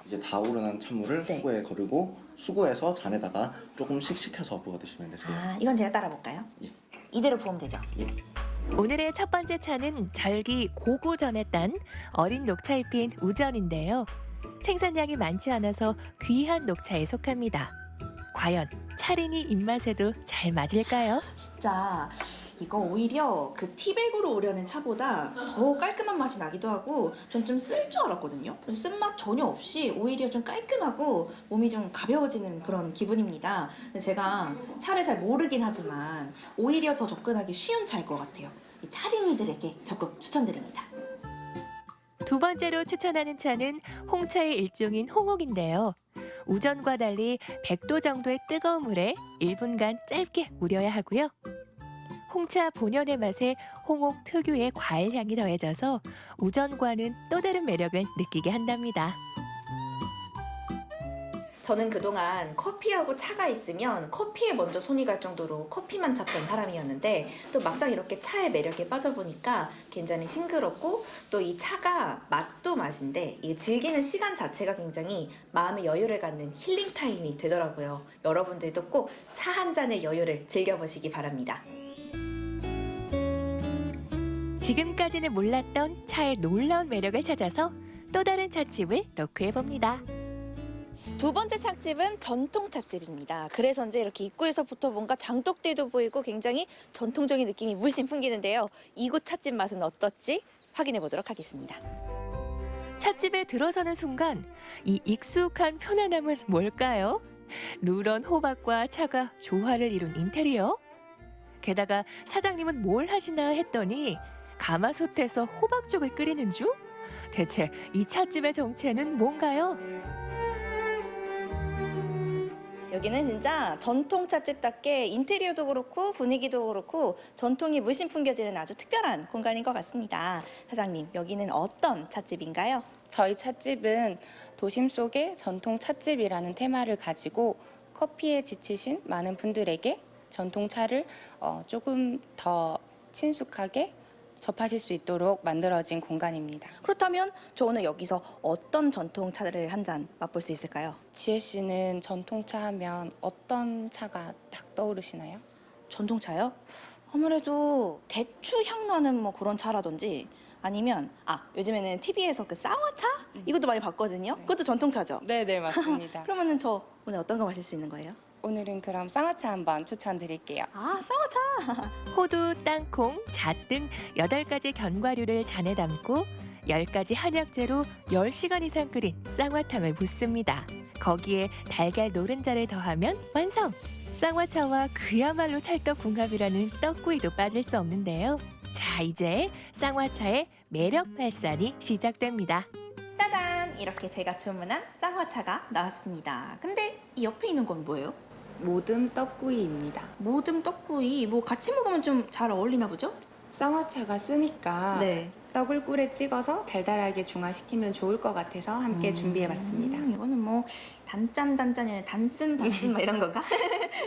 [SPEAKER 5] 이제 다 우러난 찬물을
[SPEAKER 4] 네.
[SPEAKER 5] 수구에 거르고 수구에서 잔에다가 조금씩 식혀서 부어 드시면 되세요.
[SPEAKER 4] 아, 이건 제가 따라 볼까요?
[SPEAKER 5] 예.
[SPEAKER 4] 이대로 부으면 되죠?
[SPEAKER 1] 오늘의 첫 번째 차는 절기 고구전에 딴 어린 녹차잎인 우전인데요. 생산량이 많지 않아서 귀한 녹차에 속합니다. 과연 차린이 입맛에도 잘 맞을까요?
[SPEAKER 4] 진짜 이거 오히려 그 티백으로 우려낸 차보다 더 깔끔한 맛이 나기도 하고 전 좀 쓸 줄 알았거든요. 쓴맛 전혀 없이 오히려 좀 깔끔하고 몸이 좀 가벼워지는 그런 기분입니다. 근데 제가 차를 잘 모르긴 하지만 오히려 더 접근하기 쉬운 차일 것 같아요. 이 차린이들에게 적극 추천드립니다.
[SPEAKER 1] 두 번째로 추천하는 차는 홍차의 일종인 홍옥인데요. 우전과 달리 100도 정도의 뜨거운 물에 1분간 짧게 우려야 하고요. 홍차 본연의 맛에 홍옥 특유의 과일 향이 더해져서 우전과는 또 다른 매력을 느끼게 한답니다.
[SPEAKER 4] 저는 그동안 커피하고 차가 있으면 커피에 먼저 손이 갈 정도로 커피만 찾던 사람이었는데 또 막상 이렇게 차의 매력에 빠져보니까 굉장히 싱그럽고 또 이 차가 맛도 맛인데 이 즐기는 시간 자체가 굉장히 마음의 여유를 갖는 힐링 타임이 되더라고요. 여러분들도 꼭 차 한 잔의 여유를 즐겨보시기 바랍니다.
[SPEAKER 1] 지금까지는 몰랐던 차의 놀라운 매력을 찾아서 또 다른 찻집을 노크해봅니다.
[SPEAKER 4] 두 번째 찻집은 전통 찻집입니다. 그래서인지 이렇게 입구에서부터 뭔가 장독대도 보이고 굉장히 전통적인 느낌이 물씬 풍기는데요. 이곳 찻집 맛은 어떨지 확인해 보도록 하겠습니다.
[SPEAKER 1] 찻집에 들어서는 순간 이 익숙한 편안함은 뭘까요? 누런 호박과 차가 조화를 이룬 인테리어? 게다가 사장님은 뭘 하시나 했더니 가마솥에서 호박죽을 끓이는 중? 대체 이 찻집의 정체는 뭔가요?
[SPEAKER 4] 여기는 진짜 전통 찻집답게 인테리어도 그렇고 분위기도 그렇고 전통이 물씬 풍겨지는 아주 특별한 공간인 것 같습니다. 사장님, 여기는 어떤 찻집인가요?
[SPEAKER 9] 저희 찻집은 도심 속의 전통 찻집이라는 테마를 가지고 커피에 지치신 많은 분들에게 전통차를 조금 더 친숙하게 접하실 수 있도록 만들어진 공간입니다.
[SPEAKER 4] 그렇다면 저 오늘 여기서 어떤 전통차를 한 잔 맛볼 수 있을까요?
[SPEAKER 9] 지혜 씨는 전통차 하면 어떤 차가 딱 떠오르시나요?
[SPEAKER 4] 전통차요? 아무래도 대추 향 나는 뭐 그런 차라든지 아니면 요즘에는 TV에서 그 쌍화차? 이것도 많이 봤거든요. 그것도 전통차죠?
[SPEAKER 9] 네, 맞습니다.
[SPEAKER 4] 그러면은 저 오늘 어떤 거 마실 수 있는 거예요?
[SPEAKER 9] 오늘은 그럼 쌍화차 한번 추천드릴게요.
[SPEAKER 4] 쌍화차!
[SPEAKER 1] 호두, 땅콩, 잣 등 8가지 견과류를 잔에 담고 10가지 한약재로 10시간 이상 끓인 쌍화탕을 붓습니다. 거기에 달걀 노른자를 더하면 완성! 쌍화차와 그야말로 찰떡궁합이라는 떡구이도 빠질 수 없는데요. 자, 이제 쌍화차의 매력 발산이 시작됩니다.
[SPEAKER 4] 짜잔! 이렇게 제가 주문한 쌍화차가 나왔습니다. 근데 이 옆에 있는 건 뭐예요?
[SPEAKER 9] 모듬 떡구이입니다.
[SPEAKER 4] 모듬 떡구이, 뭐 같이 먹으면 좀 잘 어울리나 보죠?
[SPEAKER 9] 쌍화차가 쓰니까
[SPEAKER 4] 네.
[SPEAKER 9] 떡을 꿀에 찍어서 달달하게 중화시키면 좋을 것 같아서 함께 준비해봤습니다.
[SPEAKER 4] 이거는 뭐 단짠이 아니라 단쓴 막 이런 건가?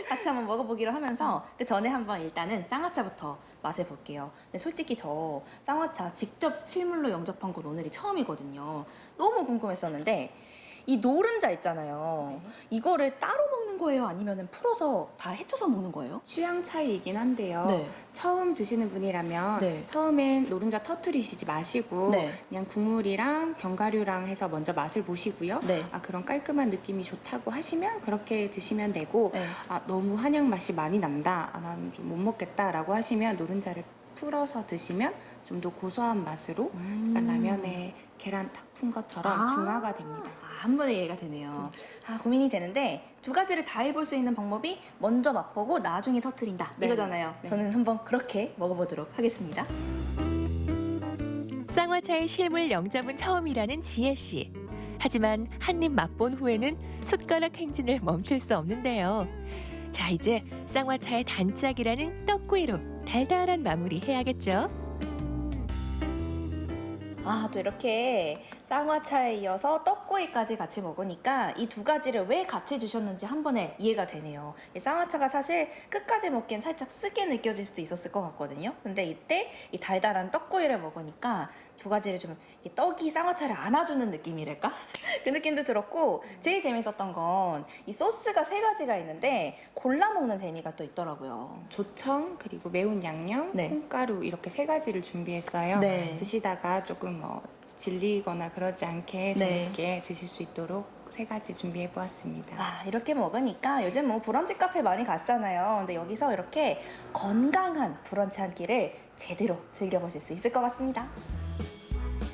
[SPEAKER 4] 같이 한번 먹어보기로 하면서 그 전에 한번 일단은 쌍화차부터 맛을 볼게요. 근데 솔직히 저 쌍화차 직접 실물로 영접한 건 오늘이 처음이거든요. 너무 궁금했었는데 이 노른자 있잖아요. 이거를 따로 먹는 거예요? 아니면 풀어서 다 헤쳐서 먹는 거예요?
[SPEAKER 9] 취향 차이이긴 한데요.
[SPEAKER 4] 네.
[SPEAKER 9] 처음 드시는 분이라면
[SPEAKER 4] 네.
[SPEAKER 9] 처음엔 노른자 터트리시지 마시고
[SPEAKER 4] 네.
[SPEAKER 9] 그냥 국물이랑 견과류랑 해서 먼저 맛을 보시고요.
[SPEAKER 4] 네.
[SPEAKER 9] 그런 깔끔한 느낌이 좋다고 하시면 그렇게 드시면 되고
[SPEAKER 4] 네.
[SPEAKER 9] 너무 한약 맛이 많이 난다. 나는 좀 못 먹겠다라고 하시면 노른자를 풀어서 드시면 좀 더 고소한 맛으로 약간 라면에 계란 탁 푼 것처럼 중화가 됩니다.
[SPEAKER 4] 한 번에 이해가 되네요. 고민이 되는데 두 가지를 다 해볼 수 있는 방법이 먼저 맛보고 나중에 터트린다
[SPEAKER 9] 네.
[SPEAKER 4] 이거잖아요.
[SPEAKER 9] 네.
[SPEAKER 4] 저는 한번 그렇게 먹어보도록 하겠습니다.
[SPEAKER 1] 쌍화차의 실물 영접은 처음이라는 지혜 씨. 하지만 한 입 맛본 후에는 숟가락 행진을 멈출 수 없는데요. 자, 이제 쌍화차의 단짝이라는 떡구이로 달달한 마무리 해야겠죠.
[SPEAKER 4] 아, 또 이렇게 쌍화차에 이어서 떡구이까지 같이 먹으니까 이 두 가지를 왜 같이 주셨는지 한 번에 이해가 되네요. 이 쌍화차가 사실 끝까지 먹기엔 살짝 쓰게 느껴질 수도 있었을 것 같거든요. 근데 이때 이 달달한 떡구이를 먹으니까 두 가지를 좀 이 떡이 쌍화차를 안아주는 느낌이랄까? 그 느낌도 들었고, 제일 재밌었던 건 이 소스가 3가지가 있는데 골라 먹는 재미가 또 있더라고요.
[SPEAKER 9] 조청 그리고 매운 양념, 콩가루 이렇게 3가지를 준비했어요.
[SPEAKER 4] 네.
[SPEAKER 9] 드시다가 조금 질리거나 그러지 않게 재밌게 드실 수 있도록 3가지 준비해 보았습니다.
[SPEAKER 4] 아, 이렇게 먹으니까 요즘 뭐 브런치 카페 많이 갔잖아요. 근데 여기서 이렇게 건강한 브런치 한 끼를 제대로 즐겨보실 수 있을 것 같습니다.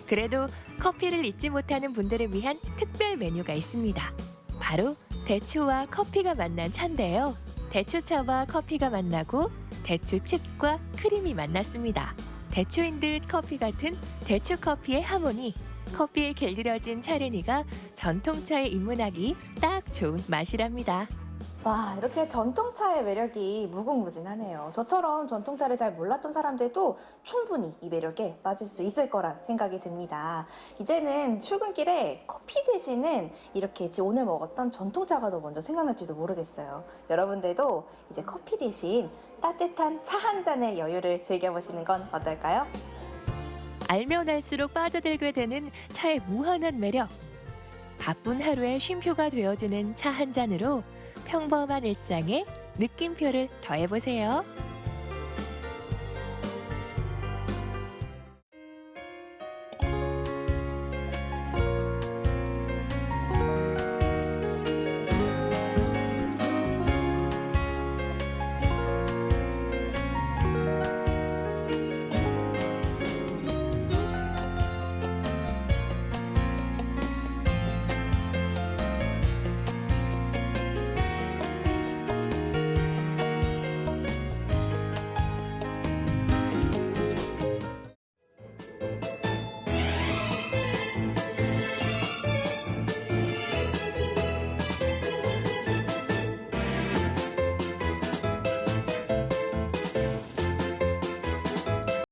[SPEAKER 1] 그래도 커피를 잊지 못하는 분들을 위한 특별 메뉴가 있습니다. 바로 대추와 커피가 만난 차인데요. 대추차와 커피가 만나고 대추칩과 크림이 만났습니다. 대추인 듯 커피 같은 대추 커피의 하모니. 커피에 길들여진 차레니가 전통차에 입문하기 딱 좋은 맛이랍니다.
[SPEAKER 4] 와, 이렇게 전통차의 매력이 무궁무진하네요. 저처럼 전통차를 잘 몰랐던 사람들도 충분히 이 매력에 빠질 수 있을 거란 생각이 듭니다. 이제는 출근길에 커피 대신은 이렇게 오늘 먹었던 전통차가 더 먼저 생각날지도 모르겠어요. 여러분들도 이제 커피 대신 따뜻한 차 한 잔의 여유를 즐겨보시는 건 어떨까요?
[SPEAKER 1] 알면 알수록 빠져들게 되는 차의 무한한 매력. 바쁜 하루의 쉼표가 되어주는 차 한 잔으로 평범한 일상에 느낌표를 더해보세요.